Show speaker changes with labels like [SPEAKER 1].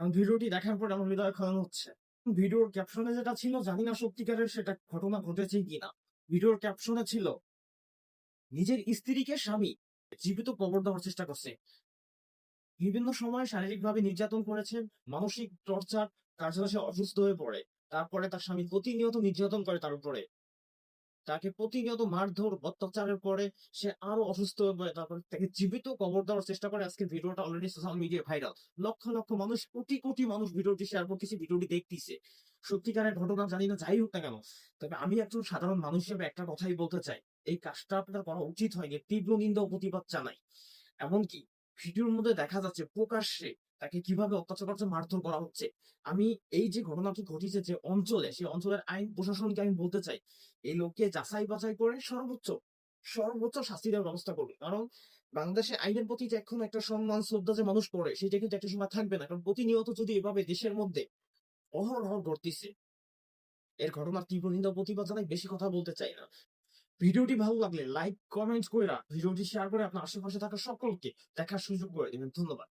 [SPEAKER 1] ভিডিওটি দেখার পর আমার হৃদয় ক্ষরণ হচ্ছে। ভিডিওর ক্যাপশনে যেটা ছিল জানি না সত্যিকারের সেটা ঘটনা ঘটেছে কিনা। ভিডিওর ক্যাপশনে ছিল নিজের স্ত্রীকে স্বামী জীবিত কবর দেওয়ার চেষ্টা করছে, বিভিন্ন সময় শারীরিকভাবে নির্যাতন করেছে, মানসিক টর্চার, তার জন্য সে অসুস্থ হয়ে পড়ে। তারপরে তার স্বামী প্রতিনিয়ত নির্যাতন করে তার উপরে, তাকে প্রতিনিয়ত মারধর অত্যাচারের পরে সে আরো অসুস্থ হয়ে পড়ে, তারপরে তাকে জীবিত কবর দেওয়ার চেষ্টা করে। আজকে ভিডিওটা অলরেডি সোশ্যাল মিডিয়ায় ভাইরাল, লক্ষ লক্ষ মানুষ, কোটি কোটি মানুষ ভিডিওটি শেয়ার করতেছে, ভিডিওটি দেখতেছে। সত্যিকারের ঘটনা জানি না, যাই হোক না কেন, তবে আমি একজন সাধারণ মানুষ হিসেবে একটা কথাই বলতে চাই, এই কাজটা আপনার করা উচিত হয়নি। তীব্র নিন্দা ও প্রতিবাদ জানাই। এমনকি ভিডিওর মধ্যে দেখা যাচ্ছে প্রকাশ্যে তাকে কিভাবে অত্যাচার করছে, মারধর করা হচ্ছে। আমি এই যে ঘটনাটি ঘটেছে যে অঞ্চলে, সেই অঞ্চলের আইন প্রশাসনকে আমি বলতে চাই, এই লোককে যাচাই বাছাই করে সর্বোচ্চ সর্বোচ্চ শাস্তি দেওয়ার ব্যবস্থা করবে। কারণ বাংলাদেশে আইনের প্রতি যে এখন একটা সম্মান শ্রদ্ধা যে মানুষ করে, সেটা কিন্তু একটা সময় থাকবে না। কারণ প্রতিনিয়ত যদি এভাবে দেশের মধ্যে অহরহ ঘটতেছে, এর ঘটনার তীব্র নিন্দা প্রতিবাদ জানাই, বেশি কথা বলতে চাই না। ভিডিওটি ভালো লাগলে লাইক কমেন্ট করে ভিডিওটি শেয়ার করে আপনার আশেপাশে থাকা সকলকে দেখার সুযোগ করে দিবেন। ধন্যবাদ।